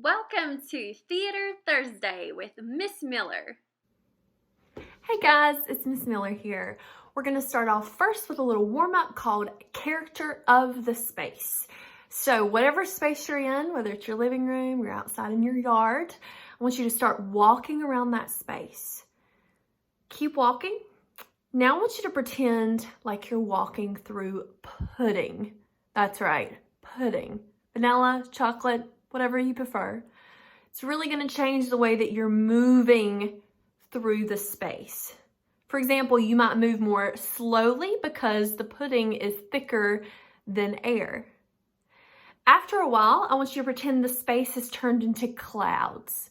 Welcome to Theater Thursday with Miss Miller. Hey guys, it's Miss Miller here. We're going to start off first with a little warm-up called Character of the Space. So whatever space you're in, whether it's your living room, you're outside in your yard, I want you to start walking around that space. Keep walking. Now I want you to pretend like you're walking through pudding. That's right, pudding. Vanilla, chocolate, whatever you prefer. It's really going to change the way that you're moving through the space. For example, you might move more slowly because the pudding is thicker than air. After a while, I want you to pretend the space has turned into clouds.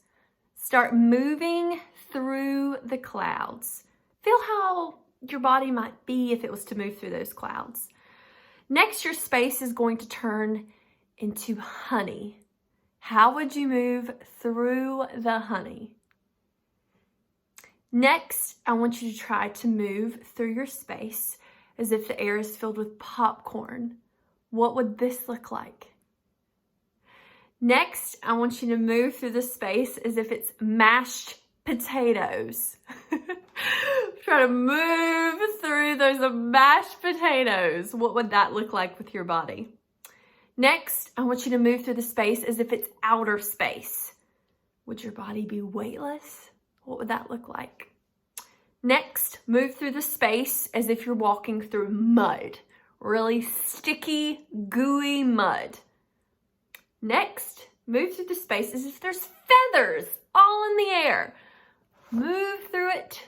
Start moving through the clouds. Feel how your body might be if it was to move through those clouds. Next, your space is going to turn into honey. How would you move through the honey? Next, I want you to try to move through your space as if the air is filled with popcorn. What would this look like? Next, I want you to move through the space as if it's mashed potatoes. Try to move through those mashed potatoes. What would that look like with your body? Next, I want you to move through the space as if it's outer space. Would your body be weightless? What would that look like? Next, move through the space as if you're walking through mud. Really sticky, gooey mud. Next, move through the space as if there's feathers all in the air. Move through it.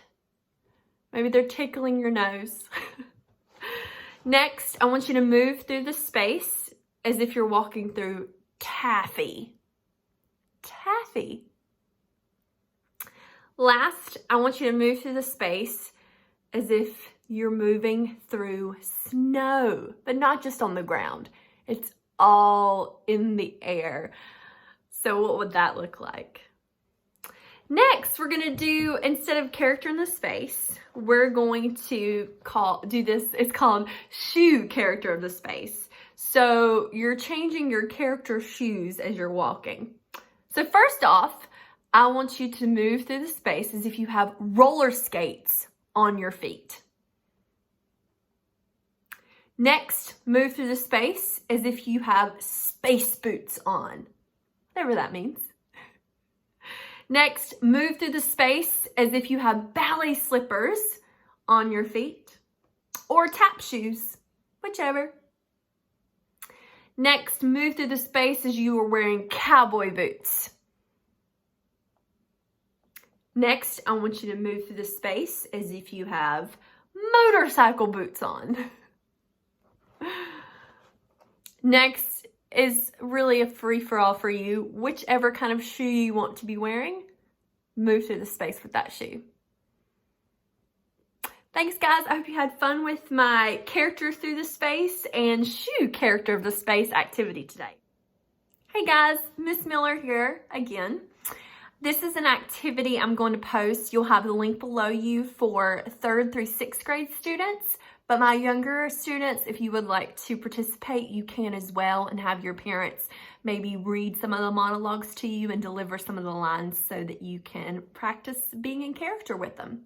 Maybe they're tickling your nose. Next, I want you to move through the space as if you're walking through taffy. Taffy. Last, I want you to move through the space as if you're moving through snow, but not just on the ground. It's all in the air. So what would that look like? Next, we're going to do, instead of character in the space, we're going to do this. It's called shoe character of the space. So you're changing your character shoes as you're walking. So first off, I want you to move through the space as if you have roller skates on your feet. Next, move through the space as if you have space boots on, whatever that means. Next, move through the space as if you have ballet slippers on your feet or tap shoes, whichever. Next, move through the space as you are wearing cowboy boots. Next, I want you to move through the space as if you have motorcycle boots on. Next is really a free-for-all for you. Whichever kind of shoe you want to be wearing, move through the space with that shoe. Thanks, guys. I hope you had fun with my character through the space and shoe character of the space activity today. Hey guys, Miss Miller here again. This is an activity I'm going to post. You'll have the link below you for 3rd through 6th grade students. But my younger students, if you would like to participate, you can as well, and have your parents maybe read some of the monologues to you and deliver some of the lines so that you can practice being in character with them.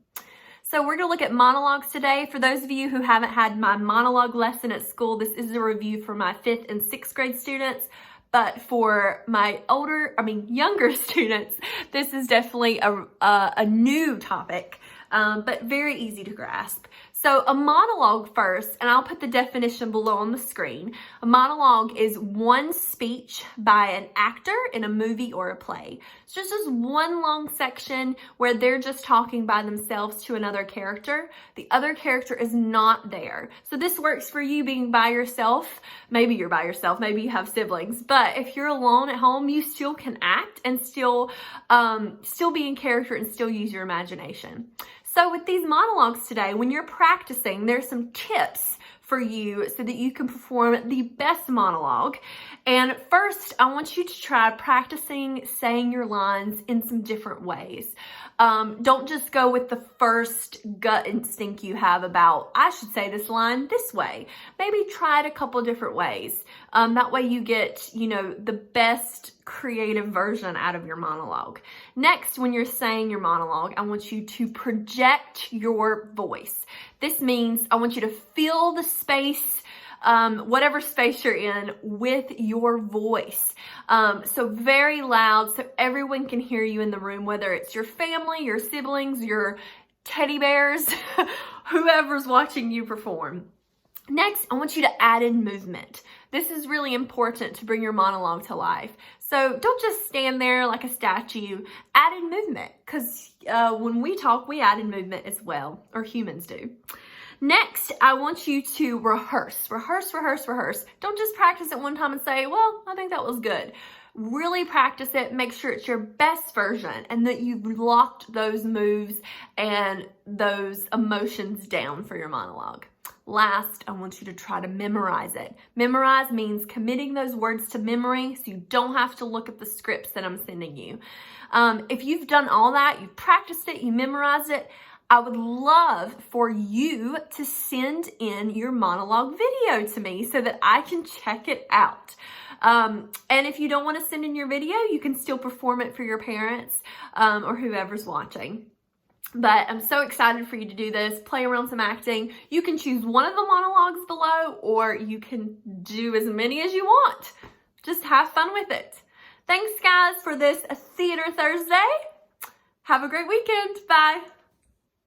So we're going to look at monologues today. For those of you who haven't had my monologue lesson at school, this is a review for my 5th and 6th grade students. But for my younger students, this is definitely a new topic, but very easy to grasp. So a monologue first, and I'll put the definition below on the screen. A monologue is one speech by an actor in a movie or a play. It's just one long section where they're just talking by themselves to another character. The other character is not there. So this works for you being by yourself. Maybe you're by yourself, maybe you have siblings, but if you're alone at home, you still can act and still be in character and still use your imagination. So with these monologues today, when you're practicing, there's some tips for you so that you can perform the best monologue. And first, I want you to try practicing saying your lines in some different ways. Don't just go with the first gut instinct you have about, I should say this line this way. Maybe try it a couple different ways. That way you get, the best creative version out of your monologue. Next, when you're saying your monologue, I want you to project your voice. This means I want you to fill the space, whatever space you're in, with your voice. So very loud so everyone can hear you in the room, whether it's your family, your siblings, your teddy bears, whoever's watching you perform. Next, I want you to add in movement. This is really important to bring your monologue to life. So don't just stand there like a statue. Add in movement, because when we talk, we add in movement as well, or humans do. Next, I want you to rehearse. Don't just practice it one time and say, well, I think that was good. Really practice it. Make sure it's your best version and that you've locked those moves and those emotions down for your monologue. Last, I want you to try to memorize it. Memorize means committing those words to memory so you don't have to look at the scripts that I'm sending you. If you've done all that, you've practiced it, you memorized it, I would love for you to send in your monologue video to me so that I can check it out. And if you don't want to send in your video, you can still perform it for your parents or whoever's watching. But I'm so excited for you to do this. Play around some acting. You can choose one of the monologues below, or you can do as many as you want. Just have fun with it. Thanks, guys, for this Theater Thursday. Have a great weekend. Bye.